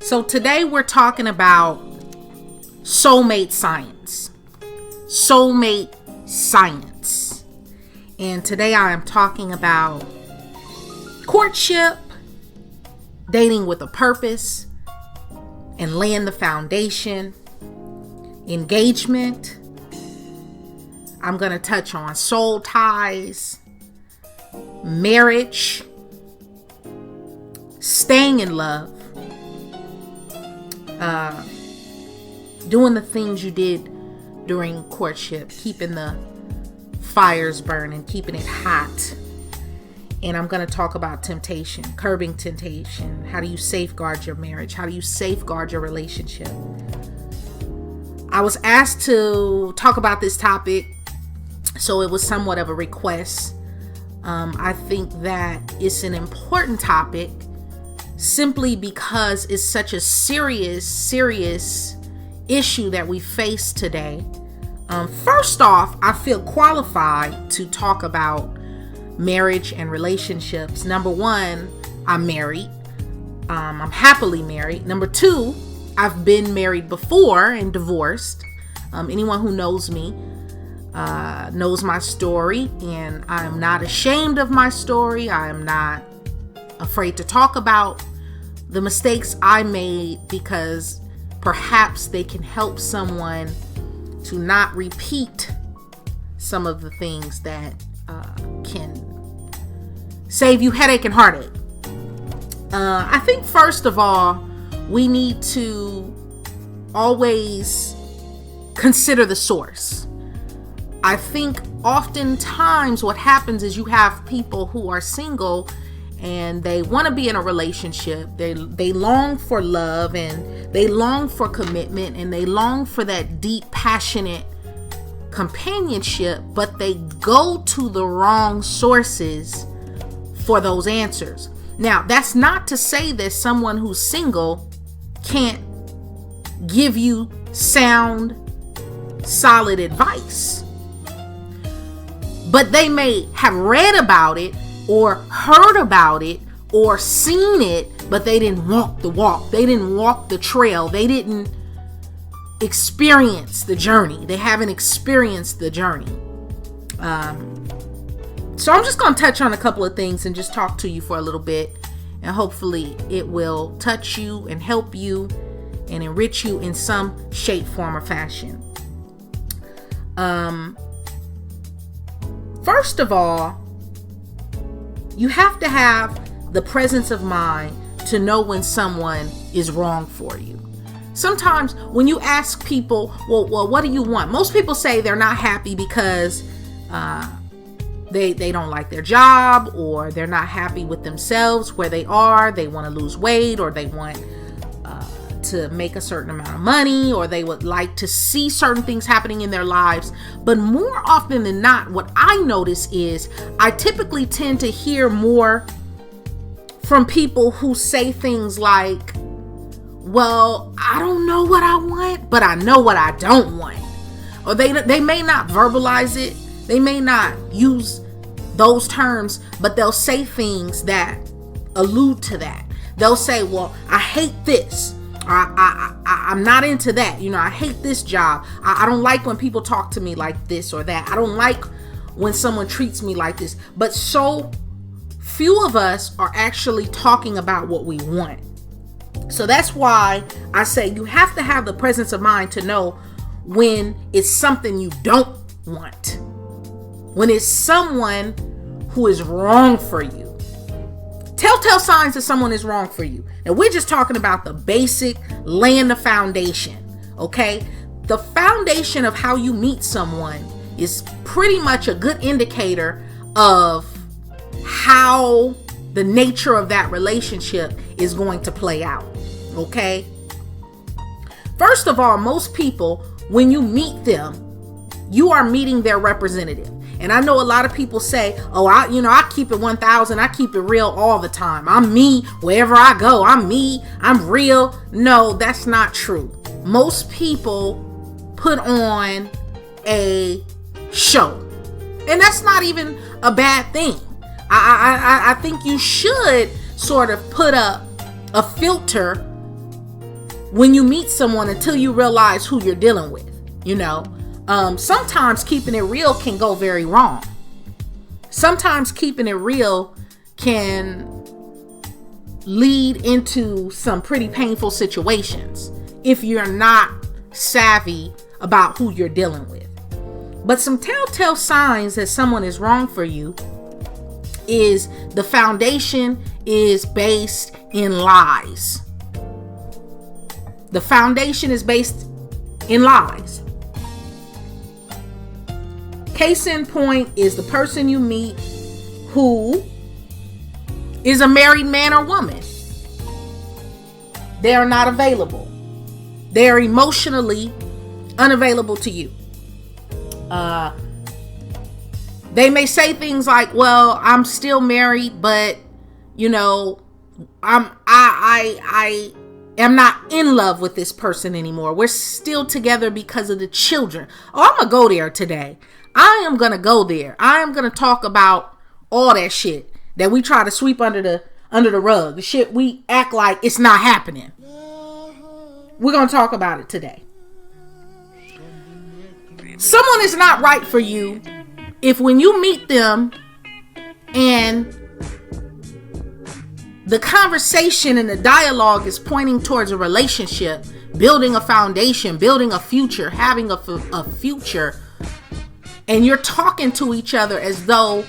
So today we're talking about soulmate science. Soulmate science. And today I am talking about courtship, dating with a purpose, and laying the foundation, engagement. I'm going to touch on soul ties, marriage, staying in love, doing the things you did during courtship, keeping the fires burning, keeping it hot. And I'm going to talk about temptation, curbing temptation. How do you safeguard your marriage? How do you safeguard your relationship? I was asked to talk about this topic, so it was somewhat of a request. I think that it's an important topic simply because it's such a serious issue that we face today. First off, I feel qualified to talk about marriage and relationships. Number one, I'm married. I'm happily married. Number two, I've been married before and divorced. Anyone who knows me knows my story, and I'm not ashamed of my story. I am not afraid to talk about the mistakes I made because perhaps they can help someone to not repeat some of the things that can save you headache and heartache. I think first of all, we need to always consider the source. I think oftentimes what happens is you have people who are single and they want to be in a relationship. They long for love, and they long for commitment, and they long for that deep, passionate companionship, but they go to the wrong sources for those answers. Now, that's not to say that someone who's single can't give you sound, solid advice. But they may have read about it or heard about it or seen it, but they didn't walk the walk. They didn't walk the trail. They didn't experience the journey. They haven't experienced the journey. So I'm just going to touch on a couple of things and just talk to you for a little bit. And hopefully it will touch you and help you and enrich you in some shape, form, or fashion. First of all, you have to have the presence of mind to know when someone is wrong for you. Sometimes when you ask people, well, what do you want? Most people say they're not happy because they don't like their job, or they're not happy with themselves where they are. They want to lose weight, or they want to make a certain amount of money, or they would like to see certain things happening in their lives. But more often than not, what I notice is I typically tend to hear more from people who say things like, well, I don't know what I want, but I know what I don't want. Or they may not verbalize it. They may not use those terms, but they'll say things that allude to that. They'll say, well, I hate this. I'm not into that. I hate this job. I don't like when people talk to me like this or that. I don't like when someone treats me like this. But so few of us are actually talking about what we want. So that's why I say you have to have the presence of mind to know when it's something you don't want. When it's someone who is wrong for you. Telltale signs that someone is wrong for you. And we're just talking about the basic, laying the foundation, okay? The foundation of how you meet someone is pretty much a good indicator of how the nature of that relationship is going to play out, okay? First of all, most people, when you meet them, you are meeting their representative. And I know a lot of people say, oh, I keep it 1,000. I keep it real all the time. I'm me wherever I go. I'm me. I'm real. No, that's not true. Most people put on a show. And that's not even a bad thing. I think you should sort of put up a filter when you meet someone until you realize who you're dealing with. Sometimes keeping it real can go very wrong. Sometimes keeping it real can lead into some pretty painful situations if you're not savvy about who you're dealing with. But some telltale signs that someone is wrong for you is the foundation is based in lies. The foundation is based in lies. Case in point is the person you meet who is a married man or woman. They are not available. They are emotionally unavailable to you. They may say things like, well, I'm still married, but I am not in love with this person anymore. We're still together because of the children. Oh, I'm gonna go there today. I am gonna go there. I am gonna talk about all that shit that we try to sweep under the rug. The shit we act like it's not happening. We're gonna talk about it today. Someone is not right for you if when you meet them and the conversation and the dialogue is pointing towards a relationship, building a foundation, building a future, having a future, and you're talking to each other as though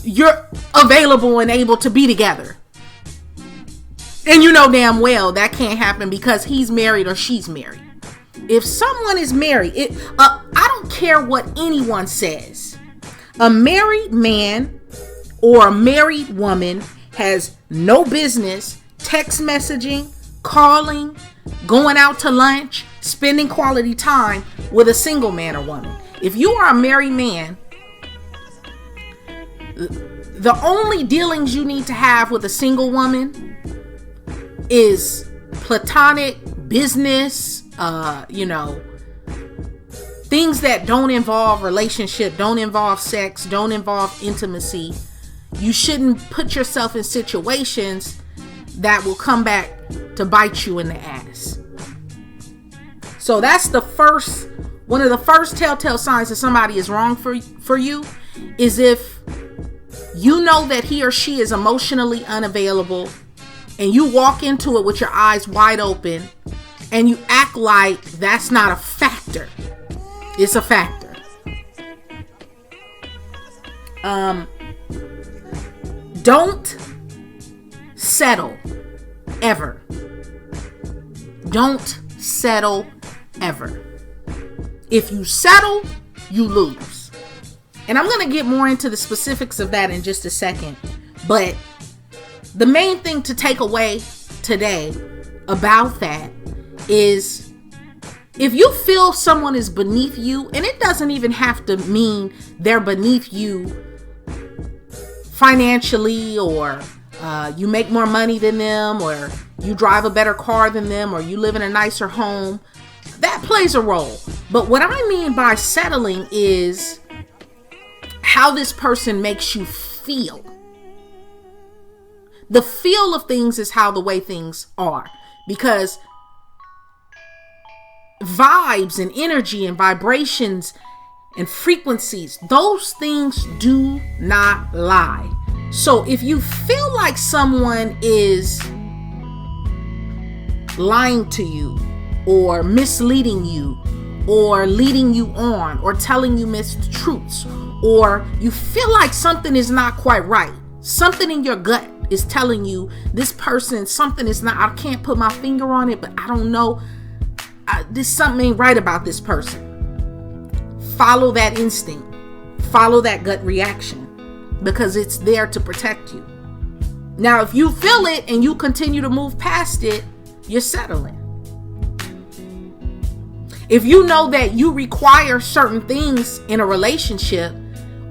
you're available and able to be together. And you know damn well that can't happen because he's married or she's married. If someone is married, I don't care what anyone says. A married man or a married woman has no business text messaging, calling, going out to lunch, spending quality time with a single man or woman. If you are a married man, the only dealings you need to have with a single woman is platonic business, things that don't involve relationship, don't involve sex, don't involve intimacy. You shouldn't put yourself in situations that will come back to bite you in the ass. So that's one of the first telltale signs that somebody is wrong for you is if you know that he or she is emotionally unavailable and you walk into it with your eyes wide open and you act like that's not a factor. It's a factor. Don't settle ever. Don't settle ever. If you settle, you lose. And I'm going to get more into the specifics of that in just a second. But the main thing to take away today about that is if you feel someone is beneath you, and it doesn't even have to mean they're beneath you financially, or you make more money than them, or you drive a better car than them, or you live in a nicer home. That plays a role. But what I mean by settling is how this person makes you feel. The feel of things is how the way things are. Because vibes and energy and vibrations and frequencies, those things do not lie. So if you feel like someone is lying to you or misleading you or leading you on or telling you mistruths, or you feel like something is not quite right, something in your gut is telling you this person, something is not, I can't put my finger on it, but I don't know, this something ain't right about this person. Follow that instinct, follow that gut reaction, because it's there to protect you. Now, if you feel it and you continue to move past it, you're settling. If you know that you require certain things in a relationship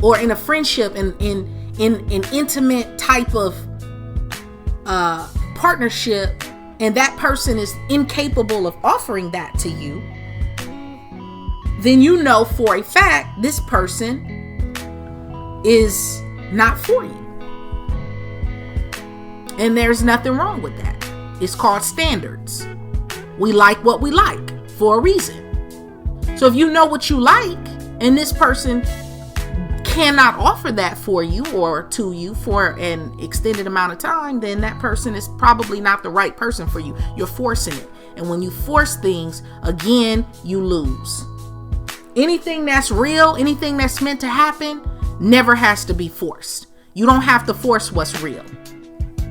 or in a friendship, in an intimate type of partnership, and that person is incapable of offering that to you, then you know for a fact this person is not for you. And there's nothing wrong with that. It's called standards. We like what we like for a reason. So if you know what you like and this person cannot offer that for you or to you for an extended amount of time, then that person is probably not the right person for you. You're forcing it. And when you force things, again, you lose. Anything that's real, anything that's meant to happen, never has to be forced. You don't have to force what's real.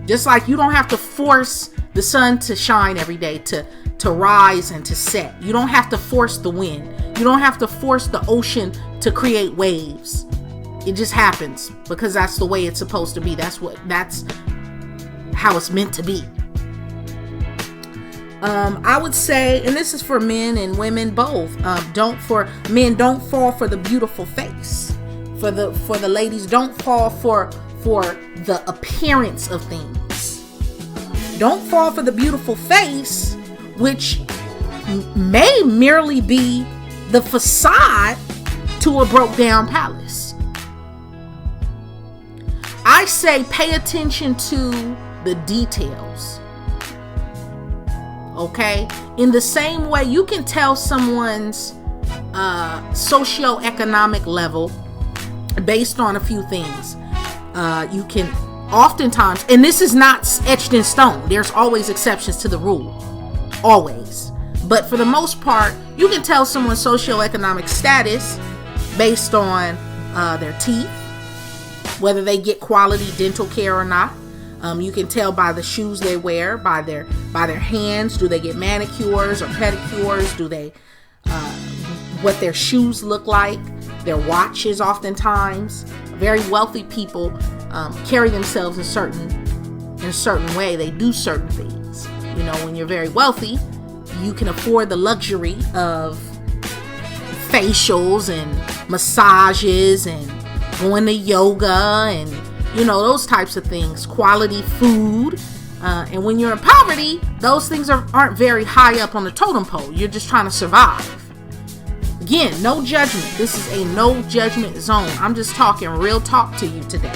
Just like you don't have to force the sun to shine every day, to rise and to set. You don't have to force the wind. You don't have to force the ocean to create waves. It just happens because that's the way it's supposed to be. That's how it's meant to be. I would say, and this is for men and women both, don't fall for the beautiful face. For the ladies, don't fall for the appearance of things. Don't fall for the beautiful face, which may merely be the facade to a broke down palace. I say pay attention to the details. Okay? In the same way, you can tell someone's socioeconomic level based on a few things. You can oftentimes, and this is not etched in stone, there's always exceptions to the rule. Always. But for the most part, you can tell someone's socioeconomic status based on their teeth, whether they get quality dental care or not. You can tell by the shoes they wear, by their hands. Do they get manicures or pedicures? Do they what their shoes look like? Their watches, oftentimes. Very wealthy people carry themselves in a certain way. They do certain things. You know, when you're very wealthy, you can afford the luxury of facials and massages and going to yoga and, you know, those types of things. Quality food. And when you're in poverty, those things aren't very high up on the totem pole. You're just trying to survive. Again, no judgment. This is a no judgment zone. I'm just talking real talk to you today.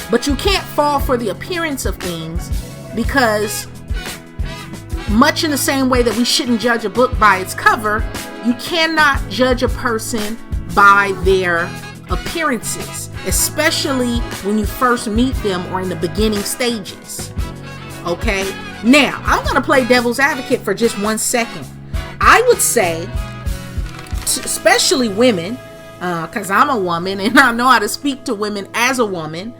But you can't fall for the appearance of things, because much in the same way that we shouldn't judge a book by its cover, you cannot judge a person by their appearances, especially when you first meet them or in the beginning stages. Okay? Now, I'm going to play devil's advocate for just 1 second. I would say, especially women, because I'm a woman and I know how to speak to women as a woman,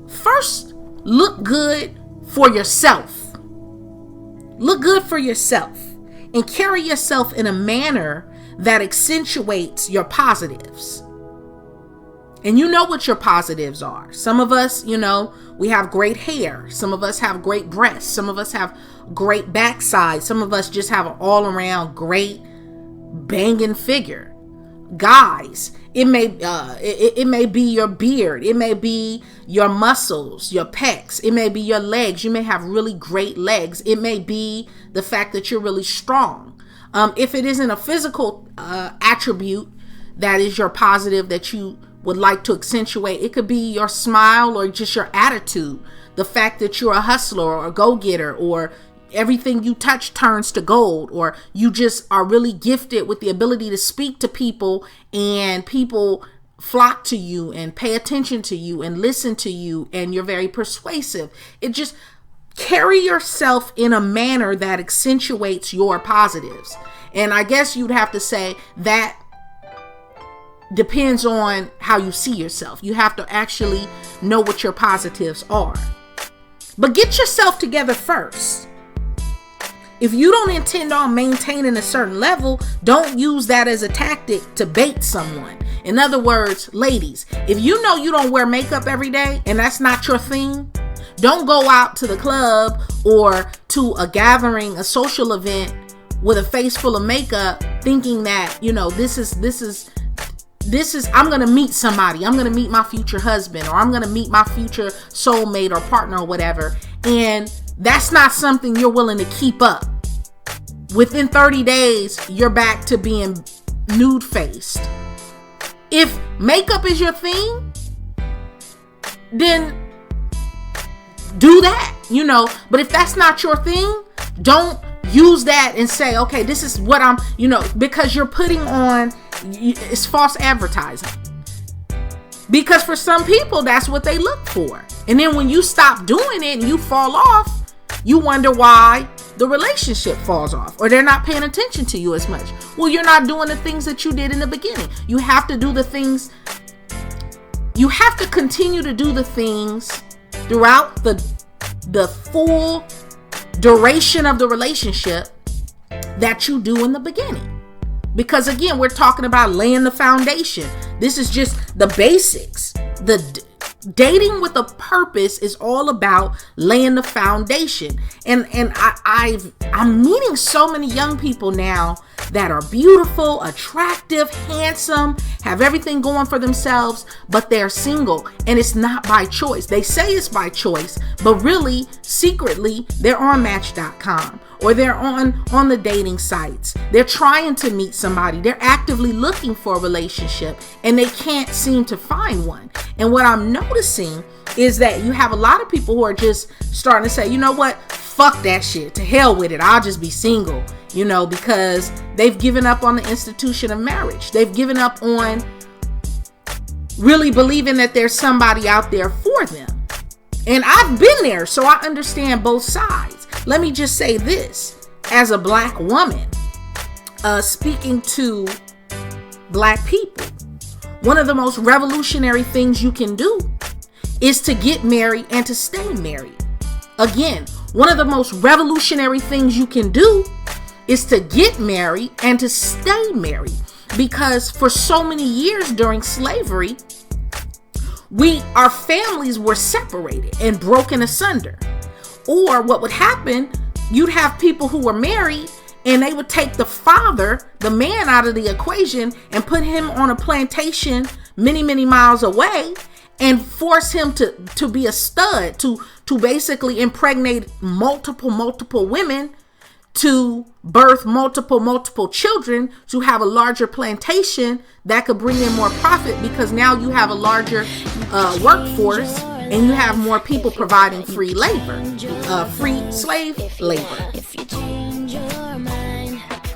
first, look good for yourself. Look good for yourself and carry yourself in a manner that accentuates your positives. And you know what your positives are. Some of us, you know, we have great hair. Some of us have great breasts. Some of us have great backside. Some of us just have an all around great banging figure. Guys, it may be your beard. It may be your muscles, your pecs. It may be your legs. You may have really great legs. It may be the fact that you're really strong. If it isn't a physical attribute that is your positive that you would like to accentuate, it could be your smile or just your attitude. The fact that you're a hustler or a go-getter, or everything you touch turns to gold, or you just are really gifted with the ability to speak to people and people flock to you and pay attention to you and listen to you, and you're very persuasive. It just carry yourself in a manner that accentuates your positives. And I guess you'd have to say that depends on how you see yourself. You have to actually know what your positives are. But get yourself together first. If you don't intend on maintaining a certain level, don't use that as a tactic to bait someone. In other words, ladies, if you know you don't wear makeup every day and that's not your thing, don't go out to the club or to a gathering, a social event with a face full of makeup thinking that, you know, this is I'm going to meet somebody. I'm going to meet my future husband, or I'm going to meet my future soulmate or partner or whatever. And that's not something you're willing to keep up. Within 30 days, you're back to being nude faced. If makeup is your thing, then do that, but if that's not your thing, don't use that and say, okay, this is what I'm, because you're putting on, it's false advertising. Because for some people, that's what they look for. And then when you stop doing it and you fall off, you wonder why the relationship falls off, or they're not paying attention to you as much. Well, you're not doing the things that you did in the beginning. You have to do the things, you have to continue to do the things throughout the full duration of the relationship that you do in the beginning. Because again, we're talking about laying the foundation. This is just the basics. Dating with a purpose is all about laying the foundation. And I'm meeting so many young people now that are beautiful, attractive, handsome, have everything going for themselves, but they're single, and it's not by choice. They say it's by choice, but really, secretly, they're on Match.com. Or they're on the dating sites. They're trying to meet somebody. They're actively looking for a relationship, and they can't seem to find one. And what I'm noticing is that you have a lot of people who are just starting to say, you know what? Fuck that shit. To hell with it. I'll just be single, because they've given up on the institution of marriage. They've given up on really believing that there's somebody out there for them. And I've been there, so I understand both sides. Let me just say this, as a Black woman, speaking to Black people, one of the most revolutionary things you can do is to get married and to stay married. Again, one of the most revolutionary things you can do is to get married and to stay married. Because for so many years during slavery, our families were separated and broken asunder. Or what would happen, you'd have people who were married and they would take the father, the man, out of the equation and put him on a plantation many, many miles away and force him to be a stud, to basically impregnate multiple women, to birth multiple children, to have a larger plantation that could bring in more profit, because now you have a larger workforce and you have more people providing free labor, free slave labor.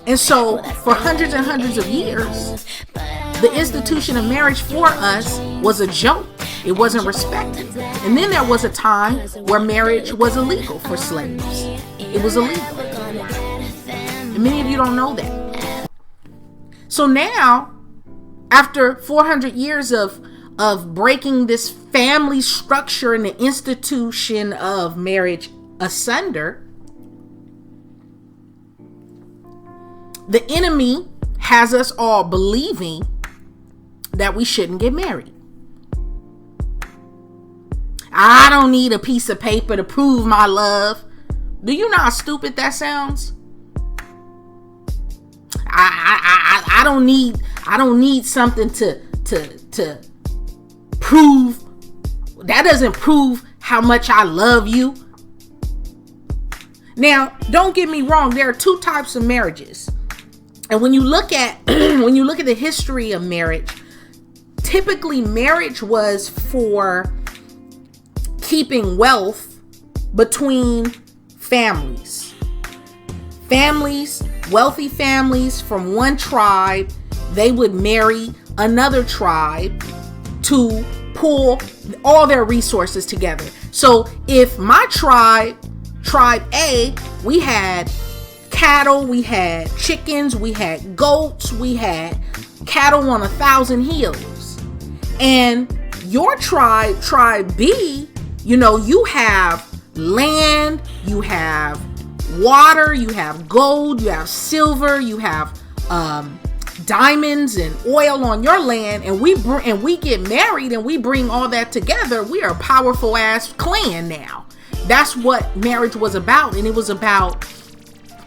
And so for hundreds and hundreds of years, the institution of marriage for us was a joke. It wasn't respected. And then there was a time where marriage was illegal for slaves. It was illegal. And many of you don't know that. So now, after 400 years of breaking this family structure and the institution of marriage asunder, the enemy has us all believing that we shouldn't get married. I don't need a piece of paper to prove my love. Do you know how stupid that sounds? I don't need something to prove. That doesn't prove how much I love you. Now, don't get me wrong, there are two types of marriages. And when you look at the history of marriage, typically marriage was for keeping wealth between families. Wealthy families from one tribe, they would marry another tribe to pull all their resources together. So if my tribe A, we had cattle, we had chickens, we had goats, we had cattle on 1,000 hills. And your tribe B, you have land, you have water, you have gold, you have silver, you have diamonds and oil on your land, and we get married and we bring all that together. We are a powerful ass clan now. That's what marriage was about, and it was about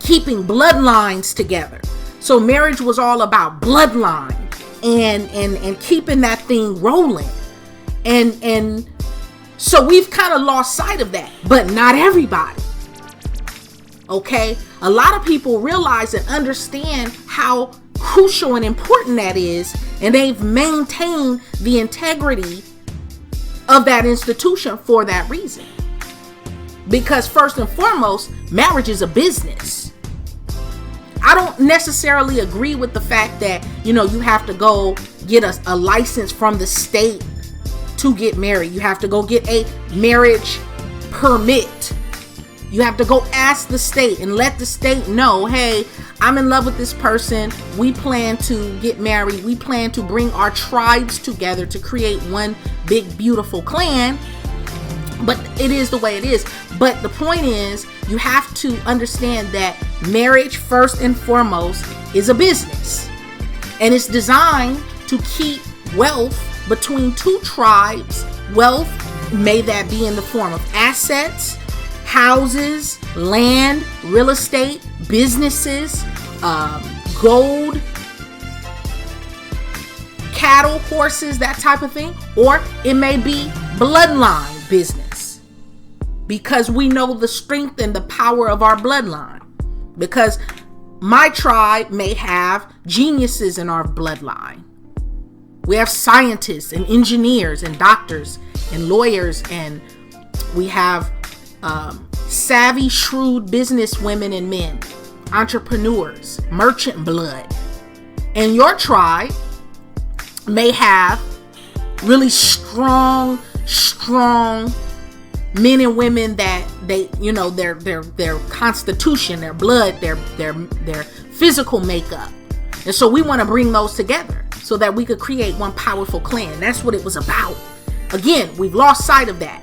keeping bloodlines together. So marriage was all about bloodline and keeping that thing rolling. And so we've kind of lost sight of that, but not everybody. Okay? A lot of people realize and understand how crucial and important that is, and they've maintained the integrity of that institution for that reason. Because first and foremost, marriage is a business. I don't necessarily agree with the fact that, you have to go get a license from the state to get married. You have to go get a marriage permit. You have to go ask the state and let the state know, hey, I'm in love with this person. We plan to get married. We plan to bring our tribes together to create one big, beautiful clan. But it is the way it is. But the point is, you have to understand that marriage, first and foremost, is a business. And it's designed to keep wealth between two tribes. Wealth, may that be in the form of assets, houses, land, real estate, businesses, gold, cattle, horses, that type of thing. Or it may be bloodline business, because we know the strength and the power of our bloodline. Because my tribe may have geniuses in our bloodline. We have scientists and engineers and doctors and lawyers, and we have savvy, shrewd business women and men, entrepreneurs, merchant blood. And your tribe may have really strong men and women that they, their constitution, their blood, their physical makeup. And so we want to bring those together so that we could create one powerful clan. That's what it was about. Again, we've lost sight of that.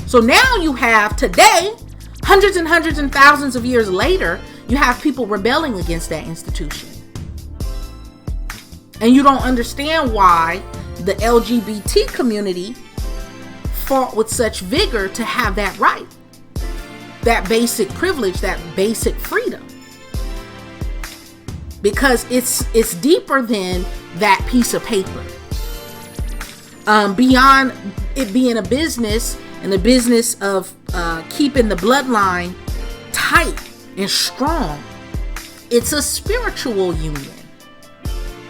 So now you have today, hundreds and thousands of years later, you have people rebelling against that institution. And you don't understand why the LGBT community fought with such vigor to have that right, that basic privilege, that basic freedom. Because it's deeper than that piece of paper. Beyond it being a business, and the business of keeping the bloodline tight and strong, it's a spiritual union.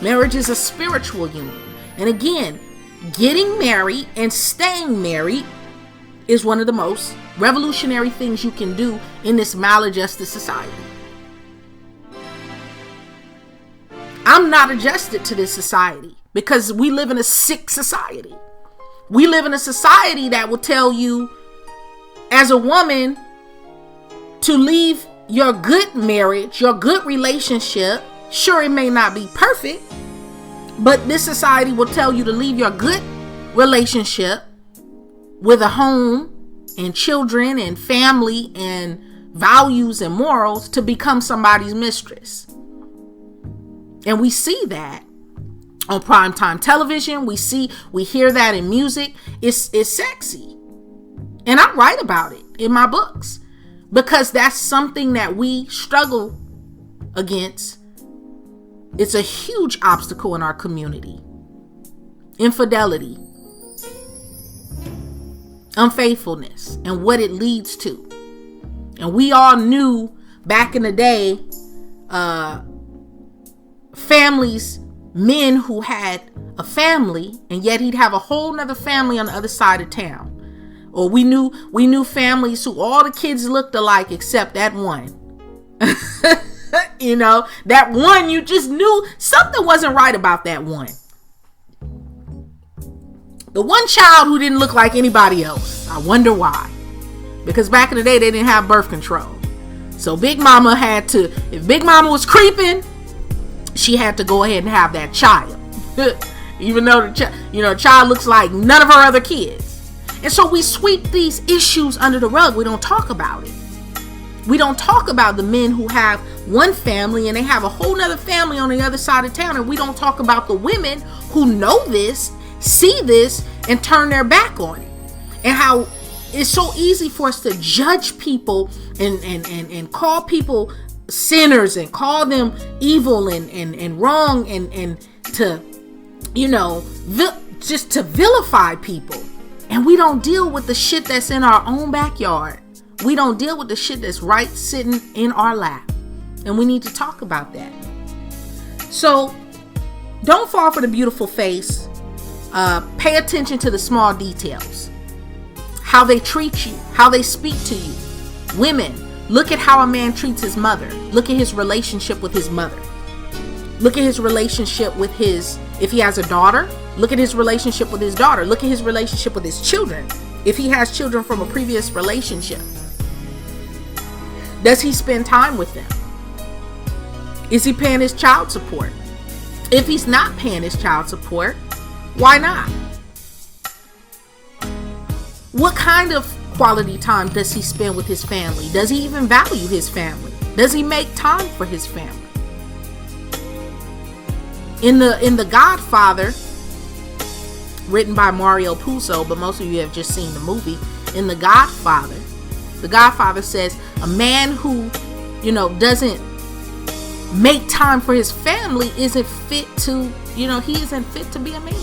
Marriage is a spiritual union. And again, getting married and staying married is one of the most revolutionary things you can do in this maladjusted society. I'm not adjusted to this society because we live in a sick society. We live in a society that will tell you as a woman to leave your good marriage, your good relationship. Sure, it may not be perfect, but this society will tell you to leave your good relationship with a home and children and family and values and morals to become somebody's mistress. And we see that on primetime television. We hear that in music. It's sexy. And I write about it in my books because that's something that we struggle against. It's a huge obstacle in our community. Infidelity, unfaithfulness, and what it leads to. And we all knew back in the day, families, men who had a family, and yet he'd have a whole nother family on the other side of town. Or we knew families who all the kids looked alike except that one. That one, you just knew something wasn't right about that one. The one child who didn't look like anybody else. I wonder why. Because back in the day, they didn't have birth control. So Big Mama if Big Mama was creeping, she had to go ahead and have that child. Even though the child looks like none of her other kids. And so we sweep these issues under the rug. We don't talk about it. We don't talk about the men who have one family and they have a whole nother family on the other side of town. And we don't talk about the women who know this, see this, and turn their back on it. And how it's so easy for us to judge people and call people sinners and call them evil and wrong and to, just to vilify people. And we don't deal with the shit that's in our own backyard. We don't deal with the shit that's right sitting in our lap. And we need to talk about that. So don't fall for the beautiful face. Pay attention to the small details. how they treat you, how they speak to you. Women, look at how a man treats his mother. Look at his relationship with his mother. Look at his relationship with if he has a daughter, look at his relationship with his daughter. Look at his relationship with his children. If he has children from a previous relationship, does he spend time with them? Is he paying his child support? If he's not paying his child support, why not? What kind of quality time does he spend with his family? Does he even value his family? Does he make time for his family? In the Godfather, written by Mario Puzo, but most of you have just seen the movie. In The Godfather says a man who, doesn't make time for his family isn't fit to, he isn't fit to be a man.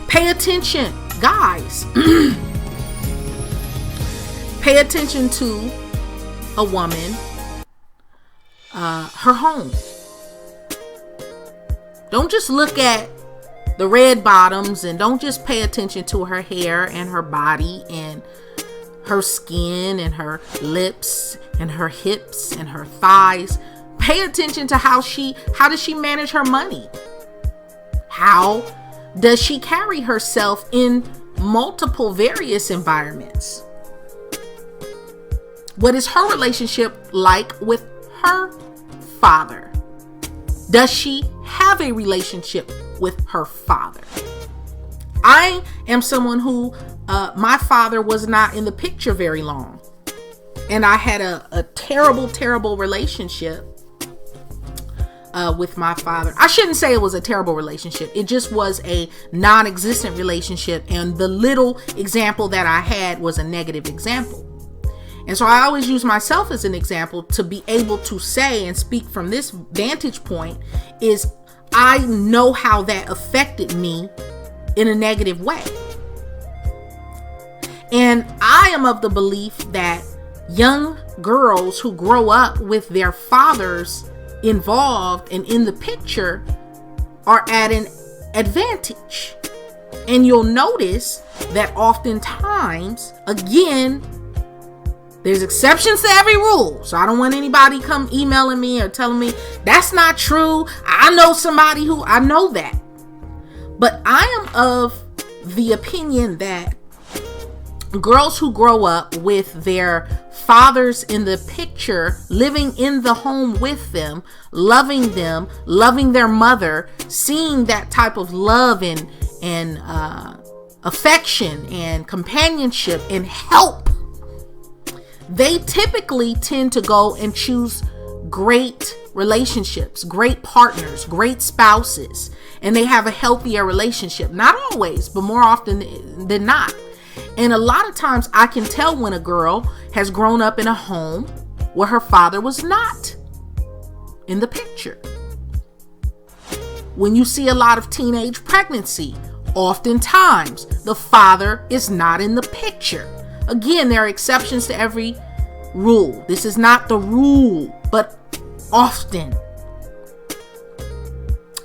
Pay attention, guys. Pay attention to a woman, her home. Don't just look at the red bottoms, and don't just pay attention to her hair and her body and her skin and her lips and her hips and her thighs. Pay attention to how does she manage her money? How does she carry herself in multiple various environments? What is her relationship like with her father? Does she have a relationship with her father? I am someone who, my father was not in the picture very long. And I had a terrible, terrible relationship with my father. I shouldn't say it was a terrible relationship. It just was a non-existent relationship. And the little example that I had was a negative example. And so I always use myself as an example to be able to say and speak from this vantage point is I know how that affected me in a negative way. And I am of the belief that young girls who grow up with their fathers involved and in the picture are at an advantage. And you'll notice that oftentimes, again, there's exceptions to every rule. So I don't want anybody come emailing me or telling me that's not true. I know somebody who, I know that. But I am of the opinion that girls who grow up with their fathers in the picture, living in the home with them, loving their mother, seeing that type of love and affection and companionship and help, they typically tend to go and choose great relationships, great partners, great spouses, and they have a healthier relationship. Not always, but more often than not. And a lot of times I can tell when a girl has grown up in a home where her father was not in the picture. When you see a lot of teenage pregnancy, oftentimes the father is not in the picture. Again, there are exceptions to every rule. This is not the rule, but often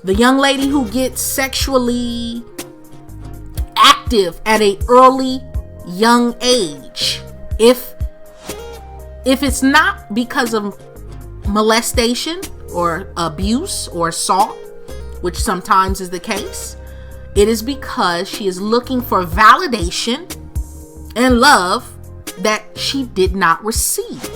the young lady who gets sexually active at an early young age, if it's not because of molestation or abuse or assault, which sometimes is the case, it is because she is looking for validation and love that she did not receive.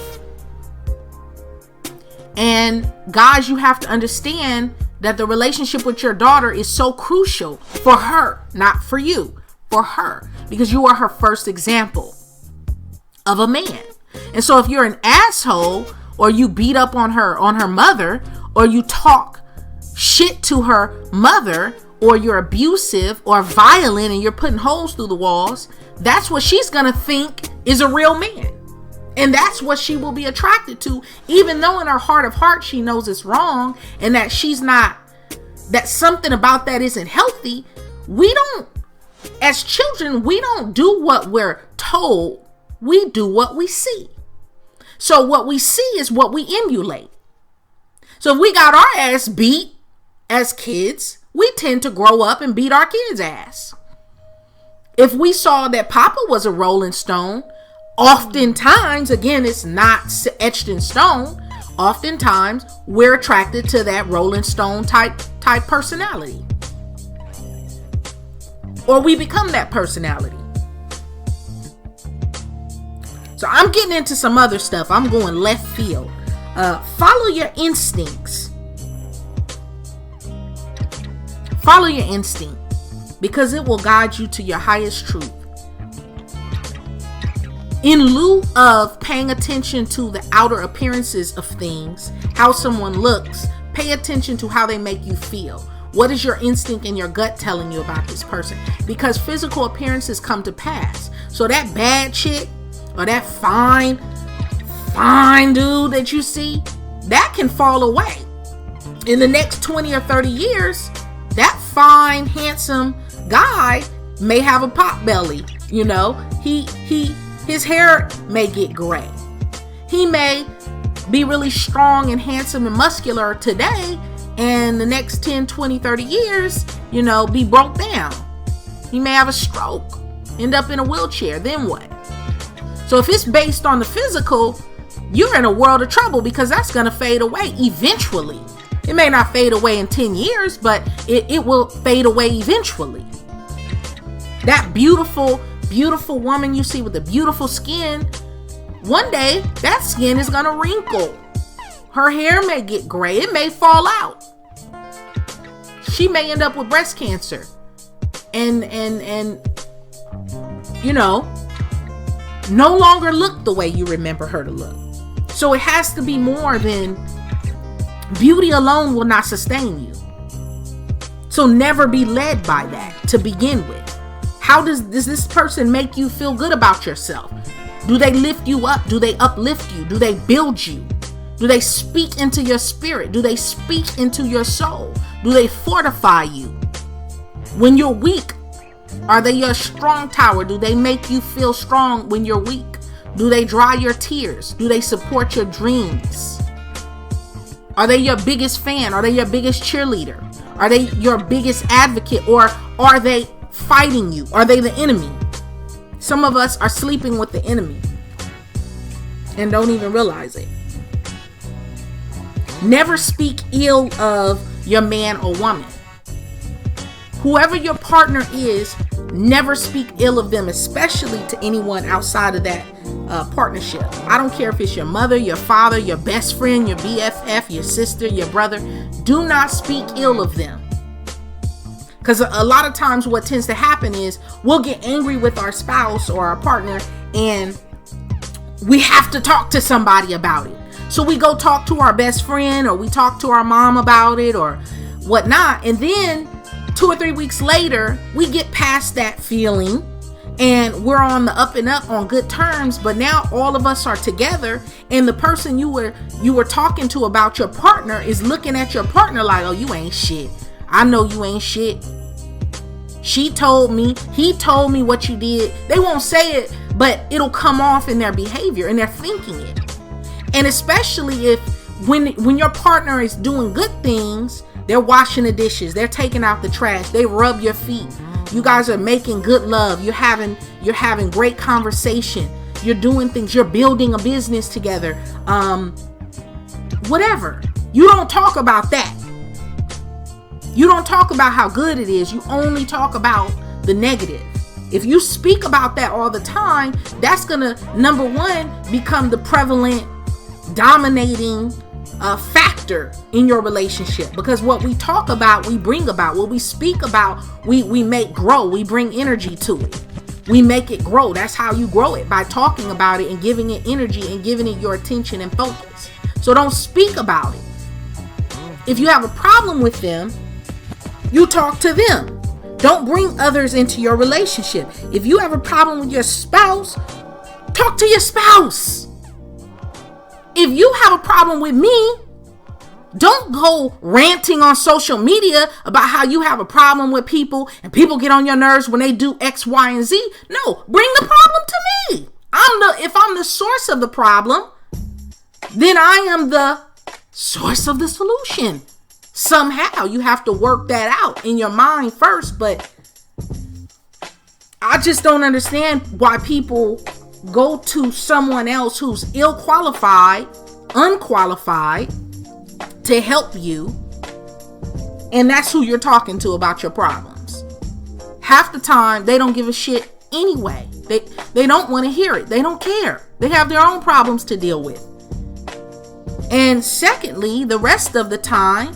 And guys, you have to understand that the relationship with your daughter is so crucial for her, not for you, for her, because you are her first example of a man. And so if you're an asshole, or you beat up on her mother, or you talk shit to her mother, or you're abusive or violent and you're putting holes through the walls, that's what she's gonna think is a real man. And that's what she will be attracted to, even though in her heart of hearts she knows it's wrong and that that something about that isn't healthy. As children, we don't do what we're told. We do what we see. So what we see is what we emulate. So if we got our ass beat as kids, we tend to grow up and beat our kids' ass. If we saw that Papa was a Rolling Stone, oftentimes, again, it's not etched in stone. Oftentimes, we're attracted to that Rolling Stone type personality. Or we become that personality. So I'm getting into some other stuff. I'm going left field. Follow your instincts. Follow your instinct, because it will guide you to your highest truth. In lieu of paying attention to the outer appearances of things, how someone looks, pay attention to how they make you feel. What is your instinct and your gut telling you about this person? Because physical appearances come to pass. So that bad chick or that fine dude that you see, that can fall away. In the next 20 or 30 years, that fine, handsome guy may have a pot belly. You know, his hair may get gray. He may be really strong and handsome and muscular today, and the next 10, 20, 30 years, you know, be broke down. He may have a stroke, end up in a wheelchair. Then what? So if it's based on the physical, you're in a world of trouble, because that's going to fade away eventually. It may not fade away in 10 years, but it will fade away eventually. That beautiful woman you see with the beautiful skin, one day that skin is going to wrinkle. Her hair may get gray. It may fall out. She may end up with breast cancer. And you know, no longer look the way you remember her to look. So it has to be more than beauty alone will not sustain you. So never be led by that to begin with. How does this person make you feel good about yourself? Do they lift you up? Do they uplift you? Do they build you? Do they speak into your spirit? Do they speak into your soul? Do they fortify you? When you're weak, are they your strong tower? Do they make you feel strong when you're weak? Do they dry your tears? Do they support your dreams? Are they your biggest fan? Are they your biggest cheerleader? Are they your biggest advocate? Or are they fighting you? Are they the enemy? Some of us are sleeping with the enemy and don't even realize it. Never speak ill of your man or woman. Whoever your partner is, never speak ill of them, especially to anyone outside of that partnership. I don't care if it's your mother, your father, your best friend, your BFF, your sister, your brother. Do not speak ill of them. Because a lot of times what tends to happen is we'll get angry with our spouse or our partner, and we have to talk to somebody about it. So we go talk to our best friend, or we talk to our mom about it or whatnot. And then 2 or 3 weeks later, we get past that feeling and we're on the up and up on good terms. But now all of us are together, and the person you were talking to about your partner is looking at your partner like, oh, you ain't shit. I know you ain't shit. She told me, he told me what you did. They won't say it, but it'll come off in their behavior and they're thinking it. And especially if when your partner is doing good things, they're washing the dishes, they're taking out the trash, they rub your feet. You guys are making good love. You're having great conversation. You're doing things. You're building a business together. Whatever. You don't talk about that. You don't talk about how good it is. You only talk about the negative. If you speak about that all the time, that's gonna, number one, become the prevalent, dominating factor in your relationship. Because what we talk about, we bring about. What we speak about, we make grow. We bring energy to it. We make it grow. That's how you grow it, by talking about it and giving it energy and giving it your attention and focus. So don't speak about it. If you have a problem with them, you talk to them. Don't bring others into your relationship. If you have a problem with your spouse, talk to your spouse. If you have a problem with me, don't go ranting on social media about how you have a problem with people and people get on your nerves when they do X, Y, and Z. No, bring the problem to me. If I'm the source of the problem, then I am the source of the solution. Somehow you have to work that out in your mind first, but I just don't understand why people go to someone else who's ill-qualified, unqualified to help you, and that's who you're talking to about your problems. Half the time, they don't give a shit anyway. They don't want to hear it. They don't care. They have their own problems to deal with. And secondly, the rest of the time,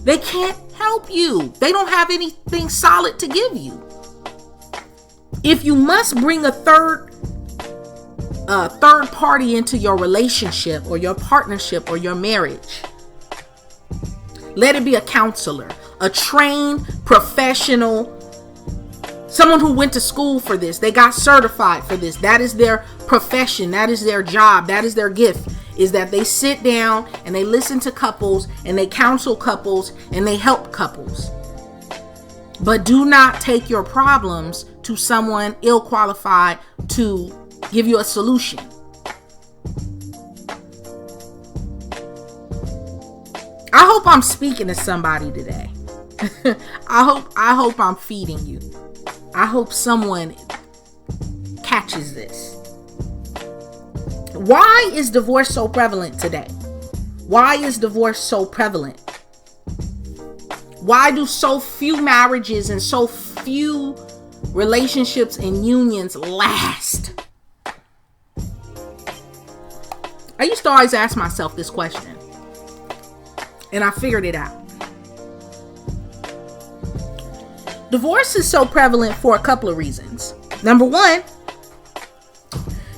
they can't help you. They don't have anything solid to give you. If you must bring a third party into your relationship or your partnership or your marriage, let it be a counselor, a trained professional, someone who went to school for this. They got certified for this. That is their profession. That is their job. That is their gift, is that they sit down and they listen to couples and they counsel couples and they help couples. But do not take your problems to someone ill-qualified to give you a solution. I hope I'm speaking to somebody today. I hope I'm feeding you. I hope someone catches this. Why is divorce so prevalent today? Why is divorce so prevalent? Why do so few marriages and so few relationships and unions last? I used to always ask myself this question, and I figured it out. Divorce is so prevalent for a couple of reasons. Number one,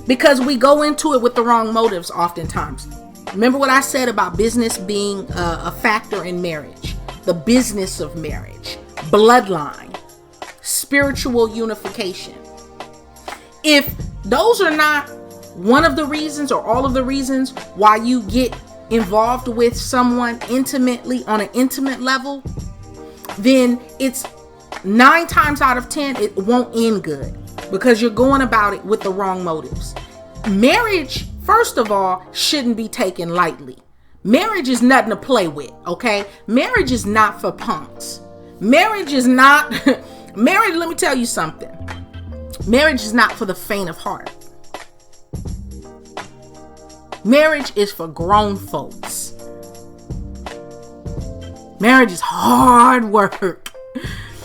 because we go into it with the wrong motives oftentimes. Remember what I said about business being a factor in marriage, the business of marriage, bloodline, spiritual unification. If those are not one of the reasons or all of the reasons why you get involved with someone intimately on an intimate level, then it's 9 times out of 10, it won't end good because you're going about it with the wrong motives. Marriage, first of all, shouldn't be taken lightly. Marriage is nothing to play with, okay? Marriage is not for punks. Marriage is not, marriage, let me tell you something. Marriage is not for the faint of heart. Marriage is for grown folks. Marriage is hard work.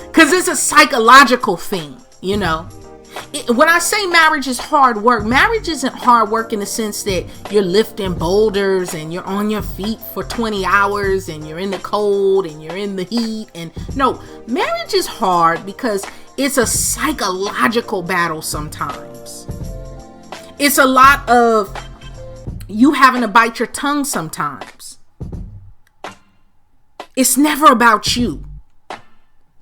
Because it's a psychological thing, you know. When I say marriage is hard work, marriage isn't hard work in the sense that you're lifting boulders and you're on your feet for 20 hours and you're in the cold and you're in the heat. And no, marriage is hard because it's a psychological battle sometimes. It's a lot of you having to bite your tongue sometimes. It's never about you.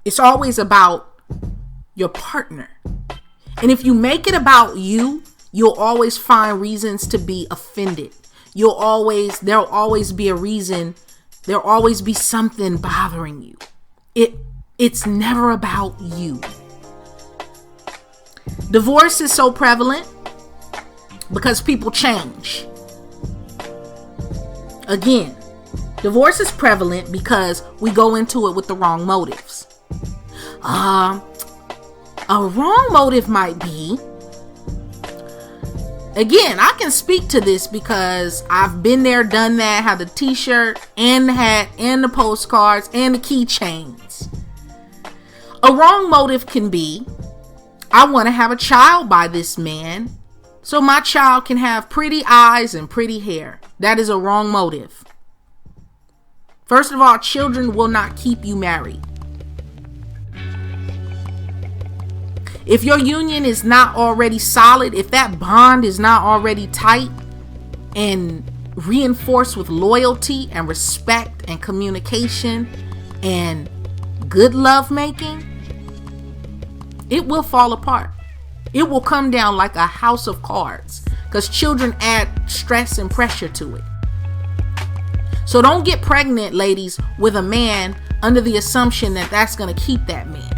It's always about your partner. And if you make it about you, you'll always find reasons to be offended. There'll always be a reason. There'll always be something bothering you. It's never about you. Divorce is so prevalent because people change. Again, divorce is prevalent because we go into it with the wrong motives. A wrong motive might be, again, I can speak to this because I've been there, done that, had the t-shirt and the hat and the postcards and the keychains. A wrong motive can be, I want to have a child by this man so my child can have pretty eyes and pretty hair. That is a wrong motive. First of all, children will not keep you married. If your union is not already solid, if that bond is not already tight and reinforced with loyalty and respect and communication and good love making, it will fall apart. It will come down like a house of cards because children add stress and pressure to it. So don't get pregnant, ladies, with a man under the assumption that that's going to keep that man.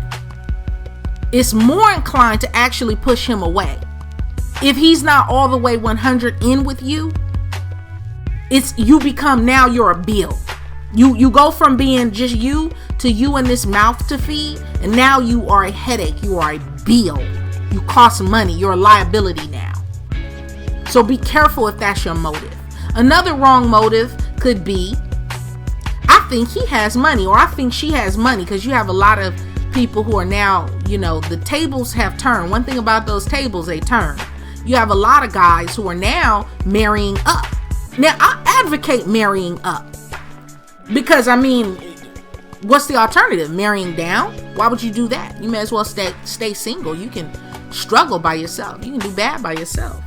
It's more inclined to actually push him away. If he's not all the way 100 in with you, you become, now you're a bill. You go from being just you to you and this mouth to feed, and now you are a headache. You are a bill. You cost money. You're a liability now. So be careful if that's your motive. Another wrong motive could be, I think he has money, or I think she has money, because you have a lot of people who are now, the tables have turned. One thing about those tables, they turn. You have a lot of guys who are now marrying up. Now, I advocate marrying up because, what's the alternative? Marrying down? Why would you do that? You may as well stay single. You can struggle by yourself. You can do bad by yourself.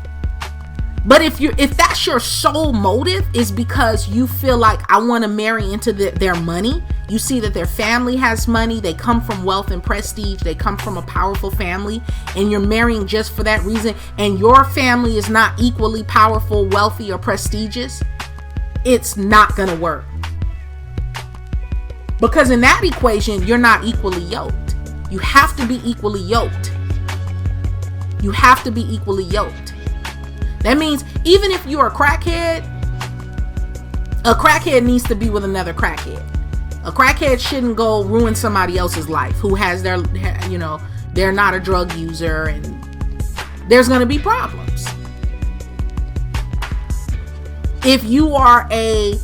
But if that's your sole motive, is because you feel like, I want to marry into their money. You see that their family has money. They come from wealth and prestige. They come from a powerful family, and you're marrying just for that reason. And your family is not equally powerful, wealthy, or prestigious. It's not going to work. Because in that equation, you're not equally yoked. You have to be equally yoked. You have to be equally yoked. That means even if you're a crackhead needs to be with another crackhead. A crackhead shouldn't go ruin somebody else's life who has they're not a drug user, and there's going to be problems. If you are a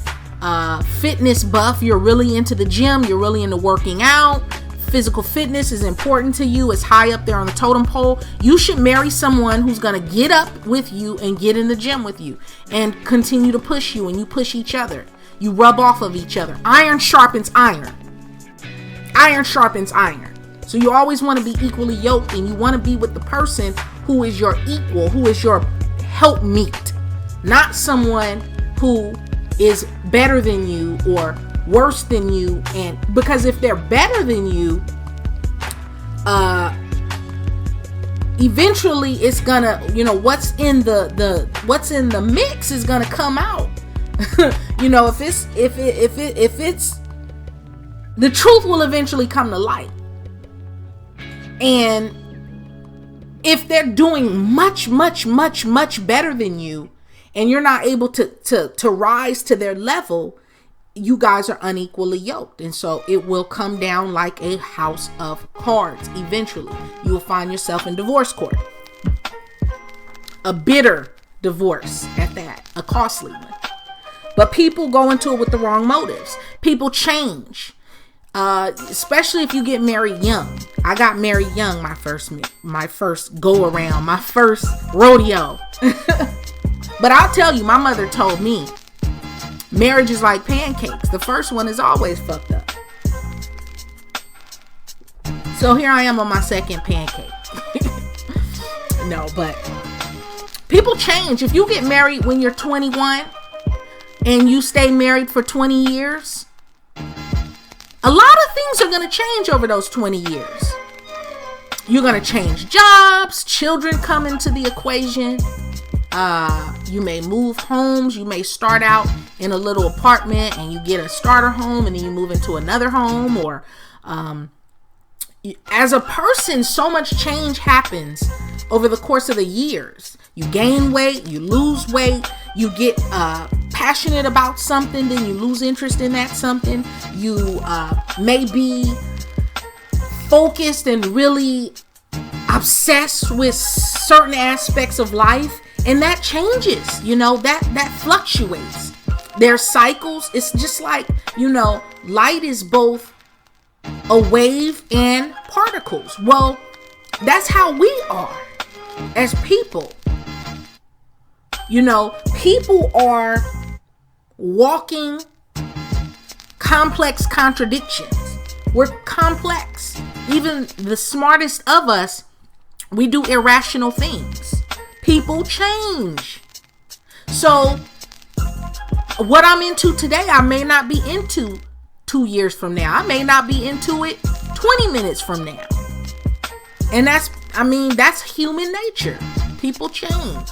fitness buff, you're really into the gym, you're really into working out, physical fitness is important to you, it's high up there on the totem pole, you should marry someone who's going to get up with you and get in the gym with you and continue to push you, and you push each other. You rub off of each other. Iron sharpens iron. Iron sharpens iron. So you always want to be equally yoked, and you want to be with the person who is your equal, who is your helpmeet, not someone who is better than you or worse than you. And because if they're better than you, eventually it's gonna, what's in the mix is gonna come out. If it's the truth will eventually come to light. And if they're doing much, much, much, much better than you, and you're not able to rise to their level, you guys are unequally yoked. And so it will come down like a house of cards. Eventually, you will find yourself in divorce court. A bitter divorce at that, a costly one. But people go into it with the wrong motives. People change, especially if you get married young. I got married young, my first go around, my first rodeo. But I'll tell you, my mother told me, marriage is like pancakes. The first one is always fucked up. So here I am on my second pancake. No, but people change. If you get married when you're 21 and you stay married for 20 years, a lot of things are going to change over those 20 years. You're going to change jobs. Children come into the equation. You may move homes. You may start out in a little apartment and you get a starter home, and then you move into another home. Or as a person, so much change happens over the course of the years. You gain weight, you lose weight, you get passionate about something, then you lose interest in that something. You may be focused and really obsessed with certain aspects of life, and that changes, that fluctuates. There's cycles. It's just like, light is both a wave and particles. Well, that's how we are as people. People are walking complex contradictions. We're complex. Even the smartest of us, we do irrational things. People change. So what I'm into today, I may not be into 2 years from now. I may not be into it 20 minutes from now. And that's human nature. People change.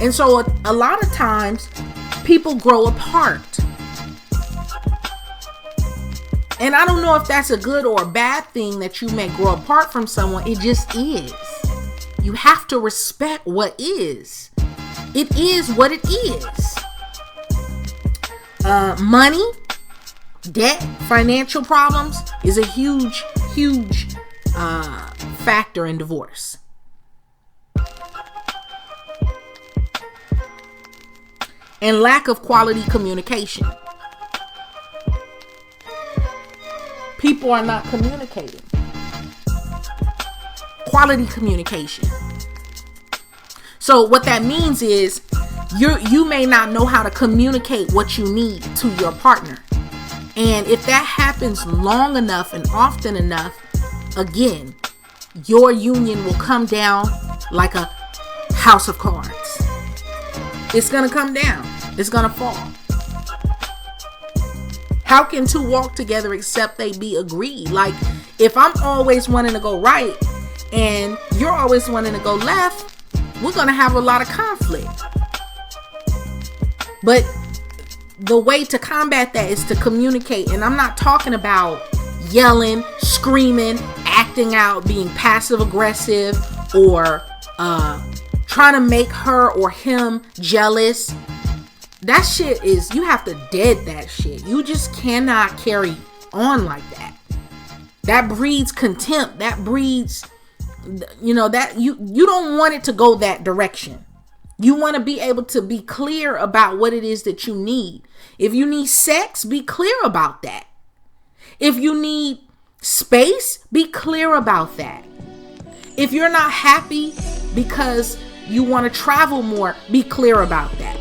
And so a lot of times people grow apart. And I don't know if that's a good or a bad thing that you may grow apart from someone. It just is. You have to respect what is. It is what it is. Money, debt, financial problems is a huge, huge factor in divorce. and lack of quality communication. People are not communicating. Quality communication. So what that means is you may not know how to communicate what you need to your partner. And if that happens long enough and often enough, again, your union will come down like a house of cards. It's going to come down. It's going to fall. How can two walk together except they be agreed? Like, if I'm always wanting to go right and you're always wanting to go left, we're going to have a lot of conflict. But the way to combat that is to communicate. And I'm not talking about yelling, screaming, acting out, being passive aggressive, or trying to make her or him jealous. That shit is, you have to dead that shit. You just cannot carry on like that. That breeds contempt. That breeds, that you don't want it to go that direction. You want to be able to be clear about what it is that you need. If you need sex, be clear about that. If you need space, be clear about that. If you're not happy because you want to travel more, be clear about that.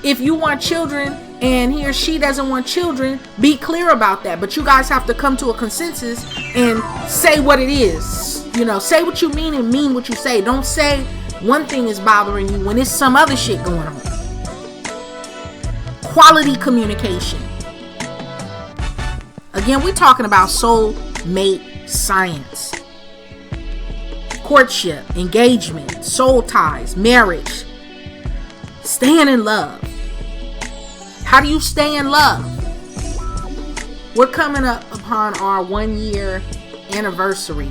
If you want children and he or she doesn't want children, be clear about that. But you guys have to come to a consensus and say what it is. Say what you mean and mean what you say. Don't say one thing is bothering you when there's some other shit going on. Quality communication. Again, we're talking about soulmate science. Courtship, engagement, soul ties, marriage, staying in love. How do you stay in love? We're coming up upon our 1 year anniversary,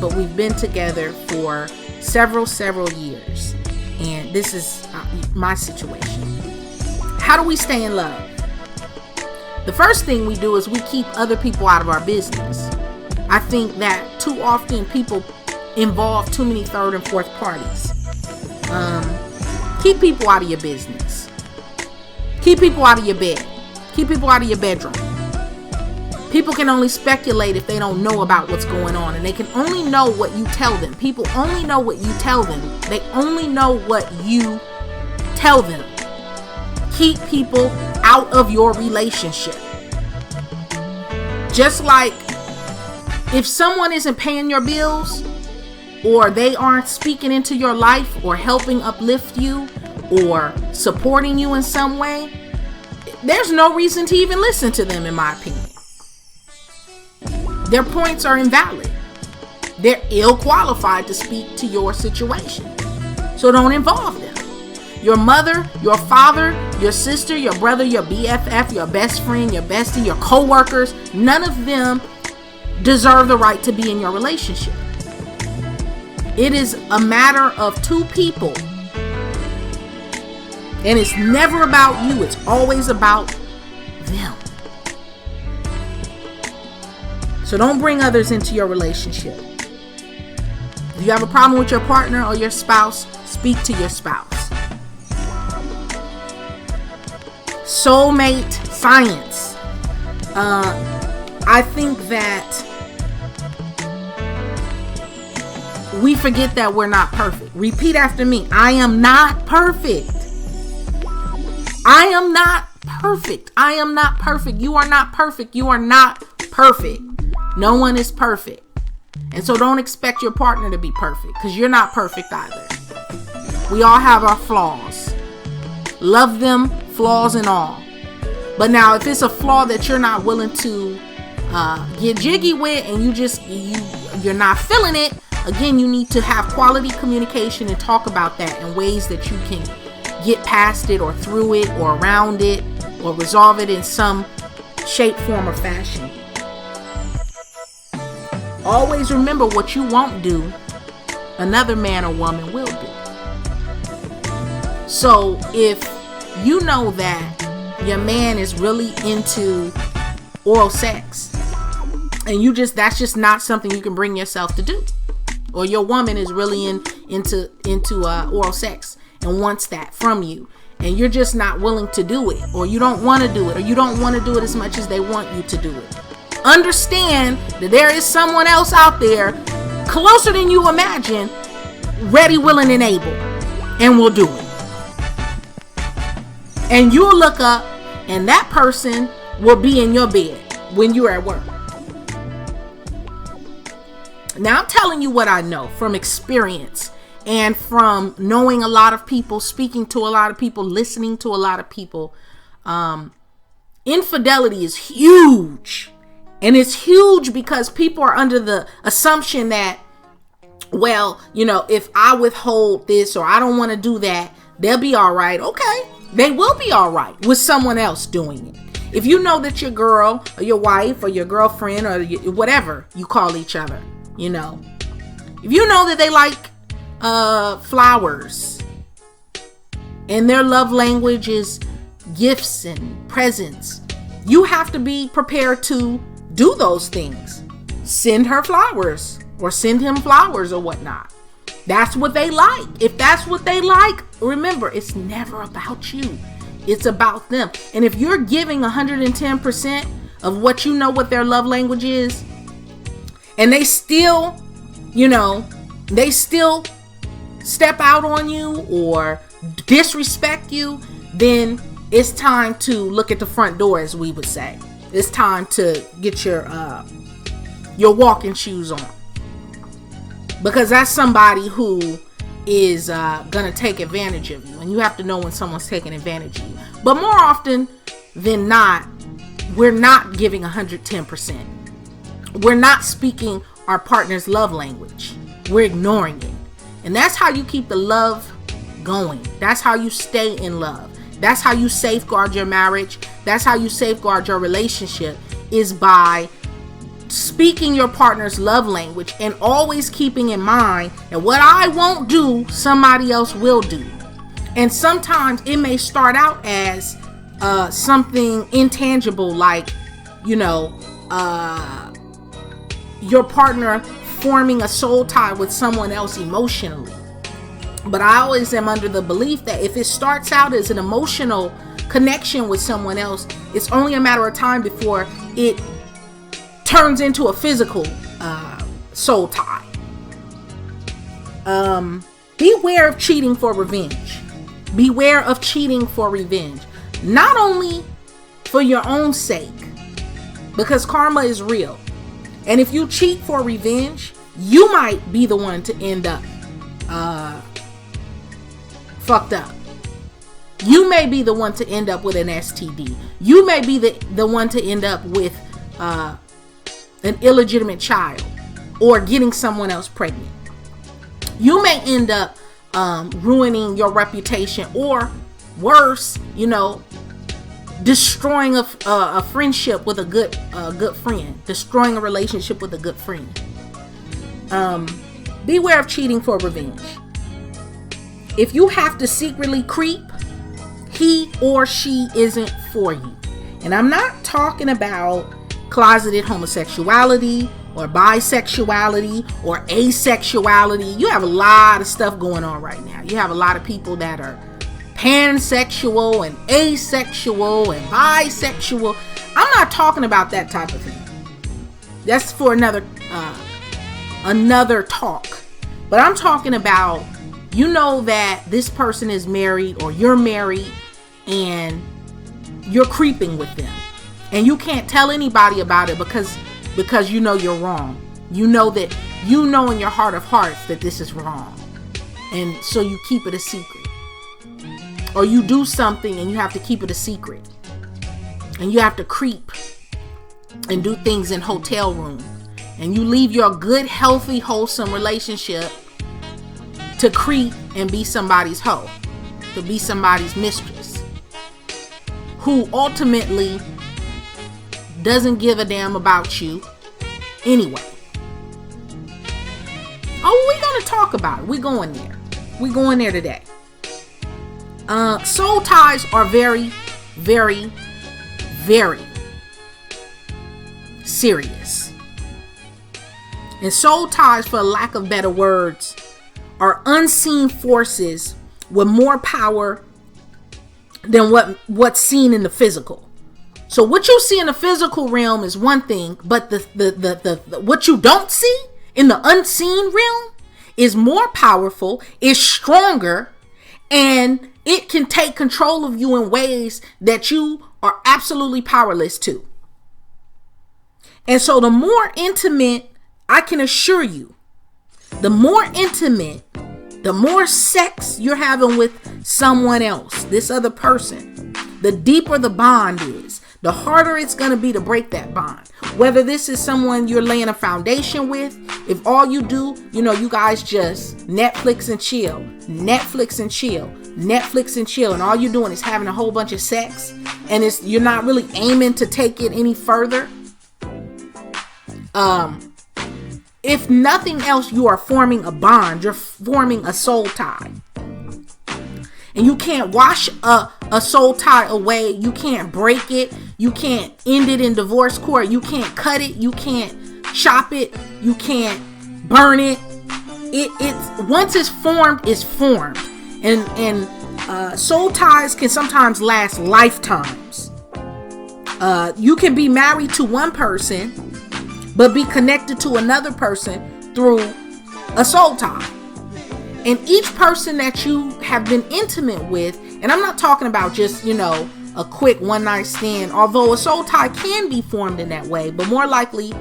but we've been together for several years, and this is my situation. How do we stay in love? The first thing we do is we keep other people out of our business. I think that too often people involve too many third and fourth parties. Keep people out of your business. Keep people out of your bed. Keep people out of your bedroom. People can only speculate if they don't know about what's going on, and they can only know what you tell them. People only know what you tell them. They only know what you tell them. Keep people out of your relationship. Just like if someone isn't paying your bills, or they aren't speaking into your life or helping uplift you or supporting you in some way, there's no reason to even listen to them, in my opinion. Their points are invalid. They're ill-qualified to speak to your situation. So don't involve them. Your mother, your father, your sister, your brother, your BFF, your best friend, your bestie, your co-workers, none of them deserve the right to be in your relationship. It is a matter of two people. And it's never about you. It's always about them. So don't bring others into your relationship. If you have a problem with your partner or your spouse, speak to your spouse. Soulmate science. I think that we forget that we're not perfect. Repeat after me. I am not perfect. I am not perfect. I am not perfect. You are not perfect. You are not perfect. No one is perfect. And so don't expect your partner to be perfect, because you're not perfect either. We all have our flaws. Love them, flaws and all. But now if it's a flaw that you're not willing to get jiggy with, and you're not feeling it, again, you need to have quality communication and talk about that in ways that you can get past it or through it or around it or resolve it in some shape, form, or fashion. Always remember, what you won't do, another man or woman will do. So if you know that your man is really into oral sex, and that's just not something you can bring yourself to do, or your woman is really into oral sex and wants that from you, and you're just not willing to do it, or you don't want to do it, or you don't want to do it as much as they want you to do it. Understand that there is someone else out there closer than you imagine, ready, willing, and able, and will do it. And you'll look up and that person will be in your bed when you're at work. Now, I'm telling you what I know from experience and from knowing a lot of people, speaking to a lot of people, listening to a lot of people. Infidelity is huge. And it's huge because people are under the assumption that, well, if I withhold this or I don't want to do that, they'll be all right. Okay, they will be all right with someone else doing it. If you know that your girl or your wife or your girlfriend or whatever you call each other, if you know that they like flowers and their love language is gifts and presents, you have to be prepared to do those things. Send her flowers or send him flowers or whatnot. That's what they like. If that's what they like, remember, it's never about you. It's about them. And if you're giving 110% of what you know what their love language is, and they still, they still step out on you or disrespect you, then it's time to look at the front door, as we would say. It's time to get your walking shoes on. Because that's somebody who is going to take advantage of you. And you have to know when someone's taking advantage of you. But more often than not, we're not giving 110%. We're not speaking our partner's love language. We're ignoring it. And that's how you keep the love going. That's how you stay in love. That's how you safeguard your marriage. That's how you safeguard your relationship, is by speaking your partner's love language and always keeping in mind that what I won't do, somebody else will do. And sometimes it may start out as something intangible, like, your partner forming a soul tie with someone else emotionally. But I always am under the belief that if it starts out as an emotional connection with someone else, it's only a matter of time before it turns into a physical soul tie. Beware of cheating for revenge. Beware of cheating for revenge. Not only for your own sake, because karma is real. And if you cheat for revenge, you might be the one to end up fucked up. You may be the one to end up with an STD. You may be the one to end up with an illegitimate child or getting someone else pregnant. You may end up ruining your reputation, or worse, destroying a friendship with a good friend, destroying a relationship with a good friend. Beware of cheating for revenge. If you have to secretly creep, he or she isn't for you. And I'm not talking about closeted homosexuality or bisexuality or asexuality. You have a lot of stuff going on right now. You have a lot of people that are pansexual and asexual and bisexual. I'm not talking about that type of thing. That's for another talk. But I'm talking about, that this person is married or you're married and you're creeping with them. And you can't tell anybody about it because you're wrong. You know in your heart of hearts that this is wrong. And so you keep it a secret. Or you do something and you have to keep it a secret. And you have to creep and do things in hotel room. And you leave your good, healthy, wholesome relationship to creep and be somebody's hoe, to be somebody's mistress, who ultimately doesn't give a damn about you anyway. Oh, we're going to talk about it. We're going there. We're going there today. Soul ties are very, very, very serious. And soul ties, for lack of better words, are unseen forces with more power than what's seen in the physical. So what you see in the physical realm is one thing, but the what you don't see in the unseen realm is more powerful, is stronger, and it can take control of you in ways that you are absolutely powerless to. And so the more intimate, I can assure you, the more intimate, the more sex you're having with someone else, this other person, the deeper the bond is, the harder it's going to be to break that bond. Whether this is someone you're laying a foundation with, if all you do, you guys just Netflix and chill, Netflix and chill, Netflix and chill, and all you're doing is having a whole bunch of sex, and you're not really aiming to take it any further. If nothing else, you are forming a bond. You're forming a soul tie. And you can't wash a soul tie away. You can't break it. You can't end it in divorce court. You can't cut it. You can't chop it. You can't burn it. It's once it's formed, it's formed. And soul ties can sometimes last lifetimes. You can be married to one person, but be connected to another person through a soul tie. And each person that you have been intimate with, and I'm not talking about just, a quick one night stand, although a soul tie can be formed in that way, but more likely,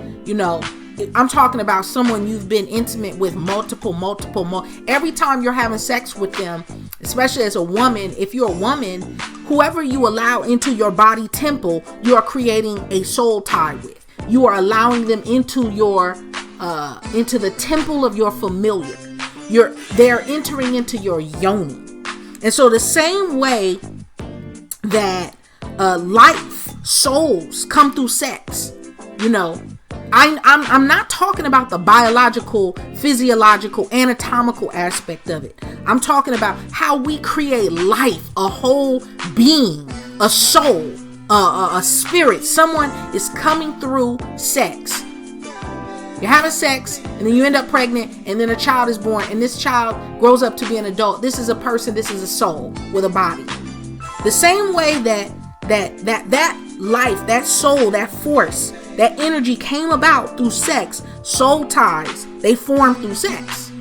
I'm talking about someone you've been intimate with multiple. Every time you're having sex with them, especially as a woman, if you're a woman, whoever you allow into your body temple, you are creating a soul tie with. You are allowing them into into the temple of your familiar. They're entering into your yoni. And so the same way that life, souls come through sex, I'm not talking about the biological, physiological, anatomical aspect of it. I'm talking about how we create life, a whole being, a soul, a spirit. Someone is coming through sex. You're having sex, and then you end up pregnant, and then a child is born, and this child grows up to be an adult. This is a person, this is a soul with a body. The same way that life, that soul, that force, that energy came about through sex, soul ties, they form through sex.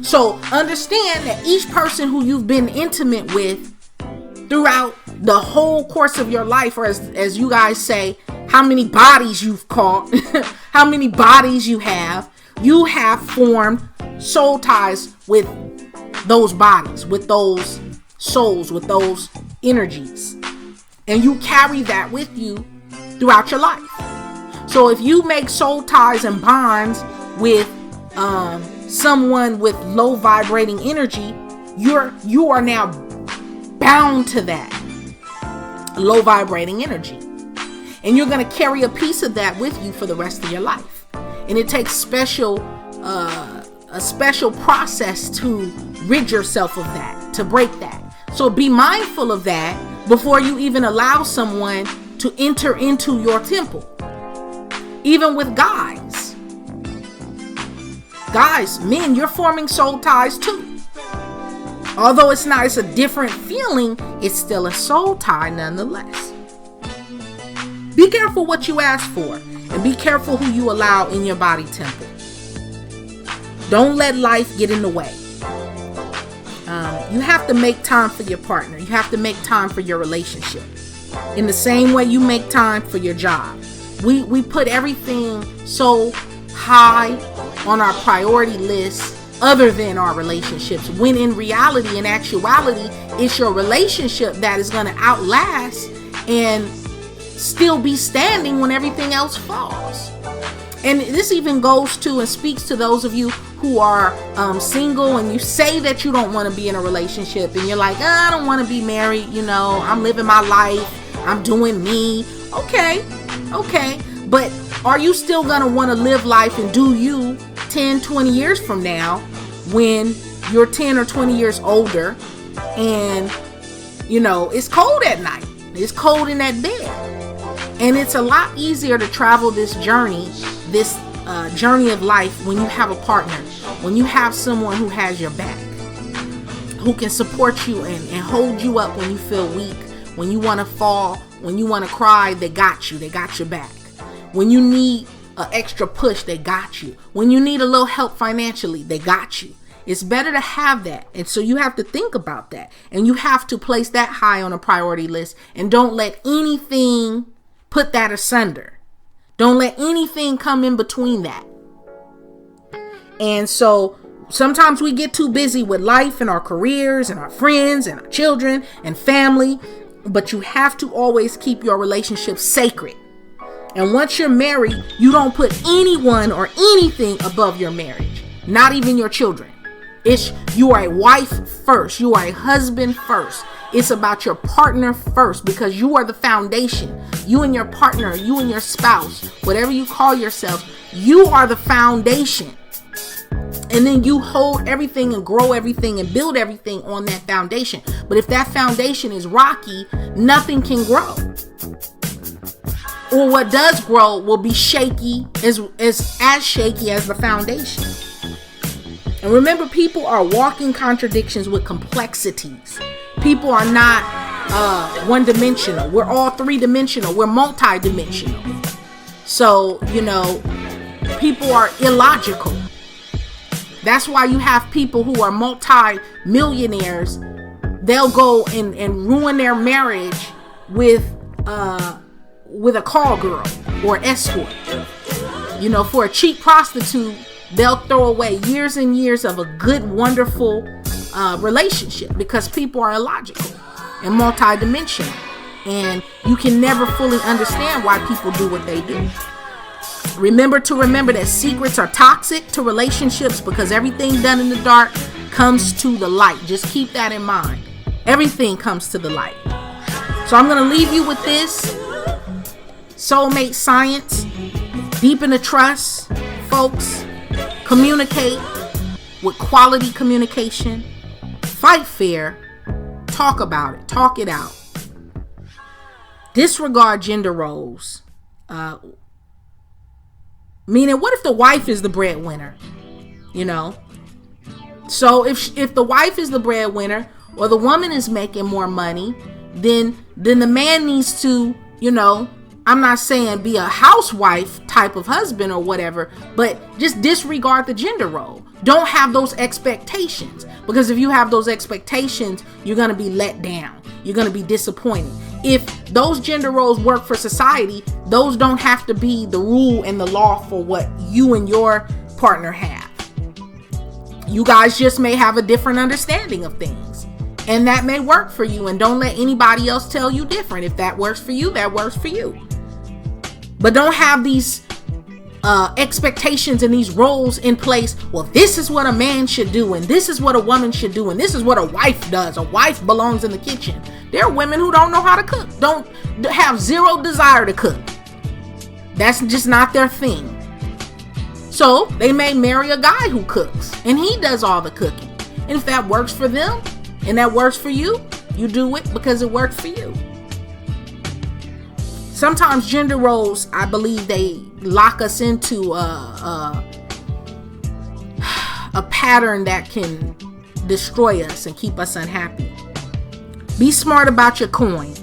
So understand that each person who you've been intimate with throughout the whole course of your life, or as you guys say, how many bodies you've caught, how many bodies you have formed soul ties with those bodies, with those souls, with those energies. And you carry that with you throughout your life. So if you make soul ties and bonds with someone with low vibrating energy, you are now bound to that low vibrating energy. And you're going to carry a piece of that with you for the rest of your life. And it takes a special process to rid yourself of that, to break that. So be mindful of that before you even allow someone to enter into your temple. Even with guys. Guys, men, you're forming soul ties too. Although it's a different feeling, it's still a soul tie nonetheless. Be careful what you ask for, and be careful who you allow in your body temple. Don't let life get in the way. You have to make time for your partner. You have to make time for your relationship. In the same way you make time for your job. We put everything so high on our priority list other than our relationships, when in reality, in actuality, it's your relationship that is going to outlast and still be standing when everything else falls. And this even goes to and speaks to those of you who are single, and you say that you don't want to be in a relationship, and you're like, I don't want to be married, I'm living my life, I'm doing me. Okay, but are you still gonna want to live life and do you 10, 20 years from now, when you're 10 or 20 years older, and it's cold at night, it's cold in that bed, and it's a lot easier to travel this journey of life when you have a partner, when you have someone who has your back, who can support you and hold you up when you feel weak, When you want to fall, when you want to cry, they got you. They got your back. When you need an extra push, they got you. When you need a little help financially, they got you. It's better to have that. And so you have to think about that. And you have to place that high on a priority list. And don't let anything put that asunder. Don't let anything come in between that. And so sometimes we get too busy with life and our careers and our friends and our children and family. But you have to always keep your relationship sacred. And once you're married, you don't put anyone or anything above your marriage. Not even your children. You are a wife first. You are a husband first. It's about your partner first, because you are the foundation. You and your partner, you and your spouse, whatever you call yourself, you are the foundation. And then you hold everything and grow everything and build everything on that foundation. But if that foundation is rocky, nothing can grow. Or what does grow will be shaky, as shaky as the foundation. And remember, people are walking contradictions with complexities. People are not one-dimensional. We're all three-dimensional. We're multi-dimensional. So, people are illogical. That's why you have people who are multi-millionaires. They'll go and ruin their marriage with a call girl or escort. For a cheap prostitute, they'll throw away years and years of a good, wonderful relationship, because people are illogical and multidimensional, and you can never fully understand why people do what they do. Remember that secrets are toxic to relationships, because everything done in the dark comes to the light. Just keep that in mind. Everything comes to the light. So I'm going to leave you with this. Soulmate science. Deepen the trust, folks. Communicate with quality communication. Fight fear. Talk about it. Talk it out. Disregard gender roles. Meaning, what if the wife is the breadwinner? So if the wife is the breadwinner, or the woman is making more money, then the man needs to, I'm not saying be a housewife type of husband or whatever, but just disregard the gender role. Don't have those expectations, because if you have those expectations, you're going to be let down. You're going to be disappointed. If those gender roles work for society, those don't have to be the rule and the law for what you and your partner have. You guys just may have a different understanding of things, and that may work for you. And don't let anybody else tell you different. If that works for you, that works for you. But don't have these expectations and these roles in place. Well, this is what a man should do, and this is what a woman should do, and this is what a wife does. A wife belongs in the kitchen. There are women who don't know how to cook, don't have zero desire to cook. That's just not their thing. So they may marry a guy who cooks, and he does all the cooking. And if that works for them and that works for you, you do it because it works for you. Sometimes gender roles, I believe, they lock us into a pattern that can destroy us and keep us unhappy. Be smart about your coin.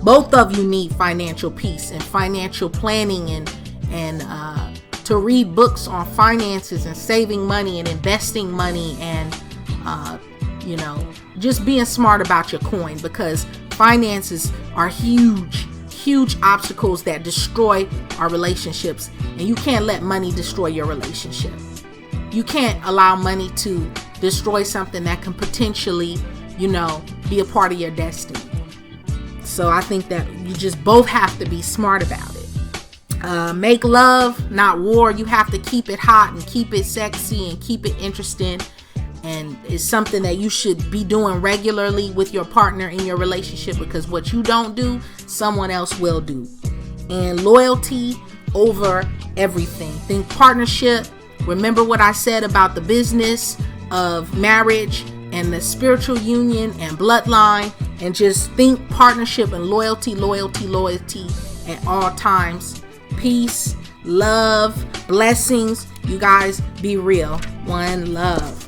Both of you need financial peace and financial planning, and to read books on finances and saving money and investing money, and just being smart about your coin, because finances are huge obstacles that destroy our relationships, and you can't let money destroy your relationship. You can't allow money to destroy something that can potentially, be a part of your destiny. So I think that you just both have to be smart about it. Make love, not war. You have to keep it hot and keep it sexy and keep it interesting. And it's something that you should be doing regularly with your partner in your relationship, because what you don't do, someone else will do. And loyalty over everything. Think partnership. Remember what I said about the business of marriage and the spiritual union and bloodline, and just think partnership and loyalty at all times. Peace, love, blessings. You guys be real. One love.